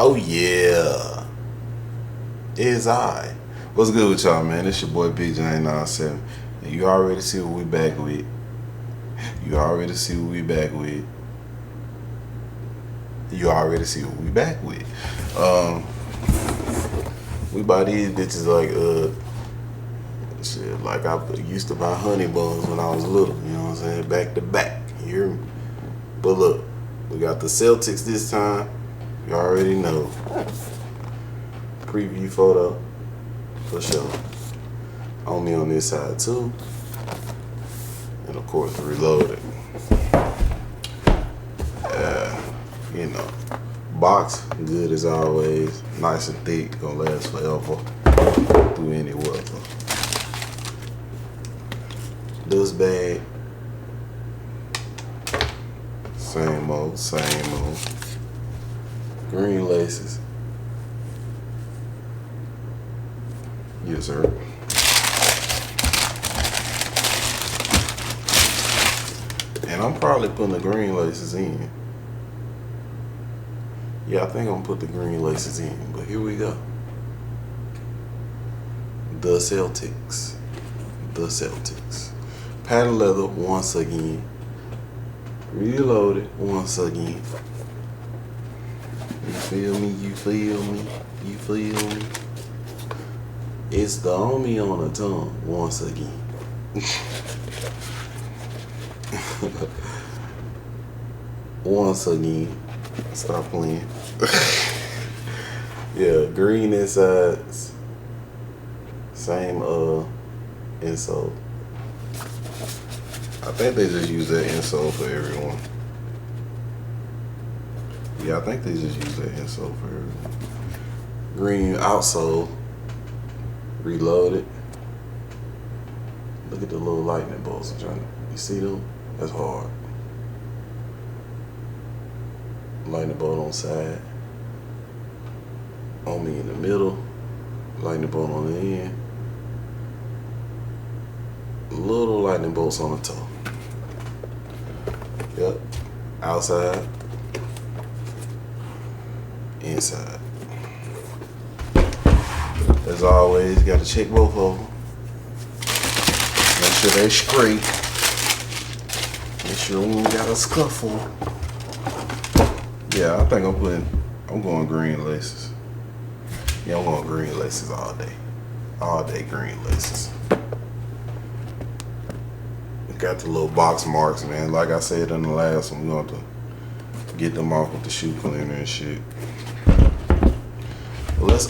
Oh yeah, it's I. What's good with y'all, man? It's your boy Big J97. And you already see what we back with. You already see what we back with. You already see what we back with. We buy these bitches like shit, like I used to buy honey buns when I was little. You know what I'm saying? Back to back. You hear me? But look, we got the Celtics this time. You already know. Preview photo for sure. On me on this side too. And of course reloaded. You know. Box, good as always. Nice and thick, gonna last forever. Through any weather. Dust bag. Same old, same old. Green laces. Yes, sir. And I'm probably putting the green laces in. Yeah, I think I'm gonna put the green laces in, but here we go. The Celtics. The Celtics. Patent leather once again. Reloaded once again. You feel me? You feel me? You feel me? It's the homie on the tongue once again. Once again. Stop playing. Yeah, green insides. Same insole. I think they just use that insole for everyone. Yeah, I think they just use that insole for everyone. Green outsole. Reloaded. Look at the little lightning bolts. You see them? That's hard. Lightning bolt on side. On me in the middle. Lightning bolt on the end. Little lightning bolts on the toe. Yep. Outside. Inside. As always, gotta check both of them. Make sure they're straight. Make sure we ain't got a scuffle. Yeah, I think I'm going green laces. Yeah, I'm going green laces all day. All day green laces. Got the little box marks, man. Like I said in the last one, we're going to get them off with the shoe cleaner and shit. Let's,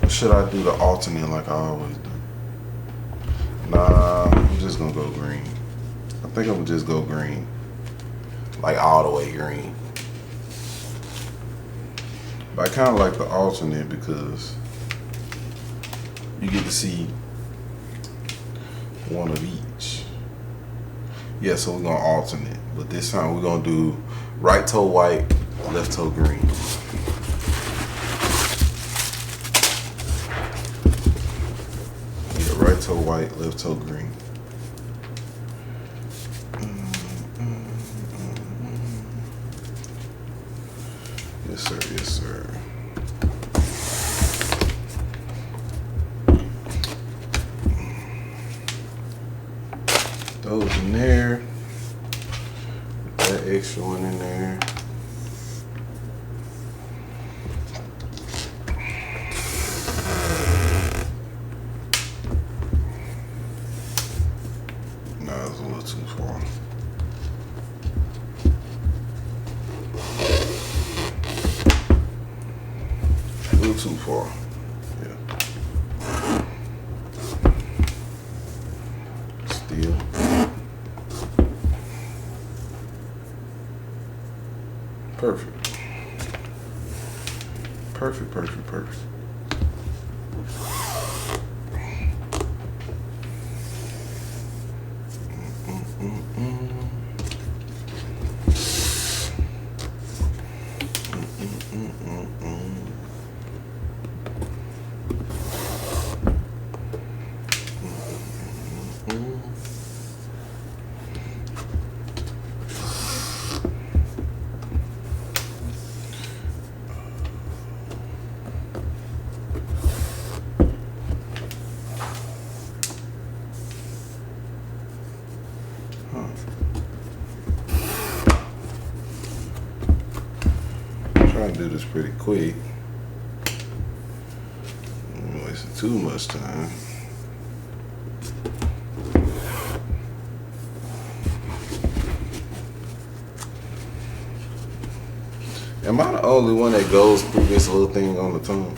should I do the alternate like I always do? Nah, I'm just going to go green. I think I'm going to just go green. Like all the way green. But I kind of like the alternate because you get to see one of each. Yeah, so we're going to alternate. But this time we're going to do right toe white, left toe green. Yeah, right toe white, left toe green. Yes, sir. Yes, sir. Those in there. Put that extra one in there. Nah, it's a little too far. Too far. Yeah. Still. Perfect. Perfect, perfect, perfect. trying to do this pretty quick. I'm wasting too much time. Am I the only one that goes through this little thing on the tongue?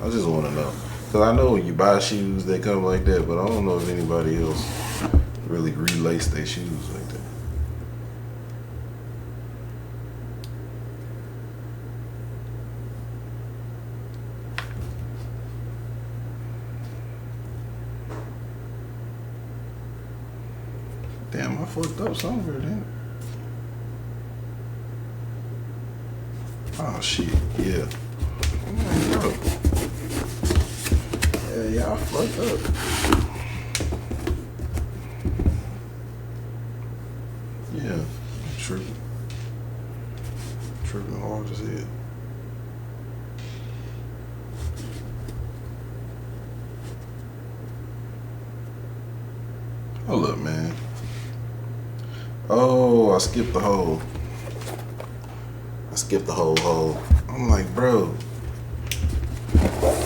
I just want to know. Because I know when you buy shoes, they come like that, but I don't know if anybody else really relace their shoes like that. Damn, I fucked up somewhere, didn't I? Oh, shit, yeah. Oh, yeah, y'all fucked up. Yeah, I'm tripping. Tripping hard as hell. Hold up, man. Oh, I skipped the hole. I skipped the whole hole. I'm like, bro,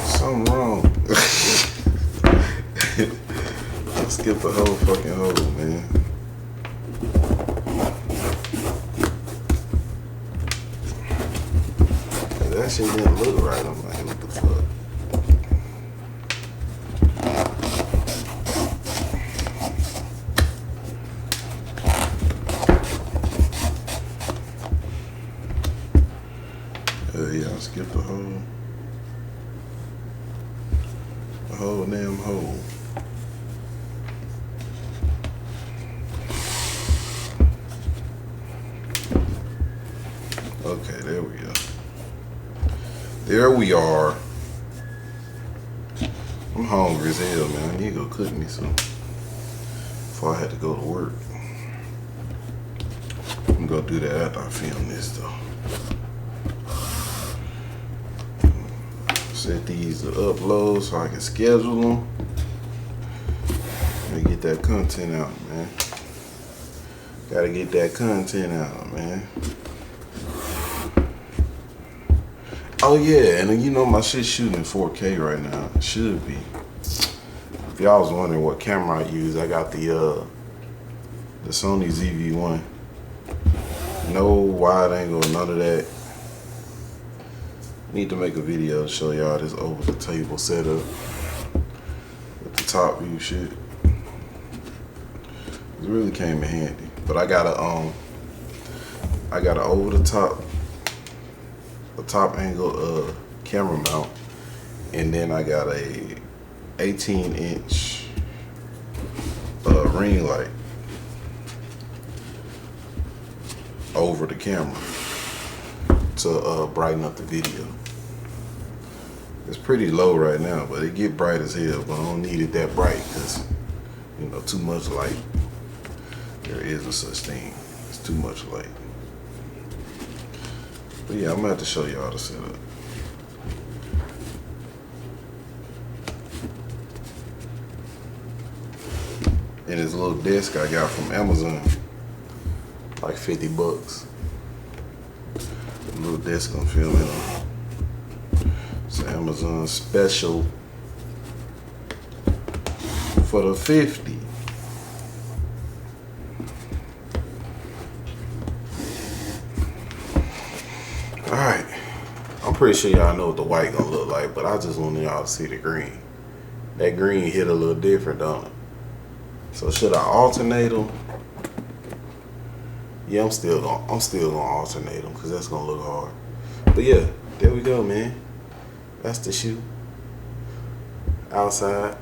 something wrong. I skipped the whole fucking hole, man. That shit didn't look right. I'm like, what the fuck? Yeah, I skipped the whole damn hole. Okay, there we go. There we are. I'm hungry as hell, man. I need to go cook me some before I had to go to work. I'm gonna do that after I film this, though. Set these to upload so I can schedule them and get that content out, man. Gotta get that content out, man. Oh yeah, and you know my shit's shooting in 4K right now. It should be. If y'all was wondering what camera I use, I got the Sony ZV-1. No wide angle, none of that. Need to make a video to show y'all this over the table setup with the top view shit. It really came in handy. But I got a over the top angle camera mount, and then I got a 18-inch ring light over the camera to brighten up the video. It's pretty low right now, but it get bright as hell, but I don't need it that bright because, you know, too much light. There is a such thing. It's too much light. But yeah, I'm gonna have to show y'all the setup. And this little desk I got from Amazon, like 50 bucks. The little desk I'm filming on. It's an Amazon special for the 50. Alright, I'm pretty sure y'all know what the white gonna look like, but I just want y'all to see the green. That green hit a little different, don't it? So should I alternate them? Yeah, I'm still gonna alternate them because that's gonna look hard. But yeah, there we go, man. That's the shoe. Outside,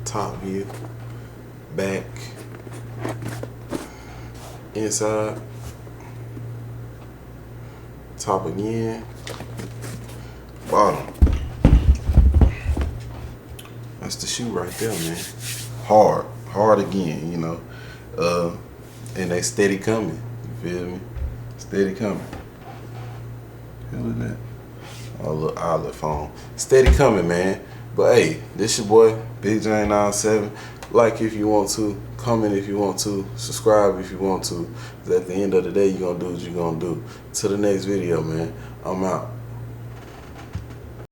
top view, back, inside, top again, bottom. That's the shoe right there, man. Hard again, you know. And they steady coming. You feel me? Steady coming. Hell is that? Oh, look, outlet phone. Steady coming, man. But hey, this your boy, Big J 97. Like if you want to, comment if you want to, subscribe if you want to. 'Cause at the end of the day, you're gonna do what you're gonna do. Till the next video, man. I'm out.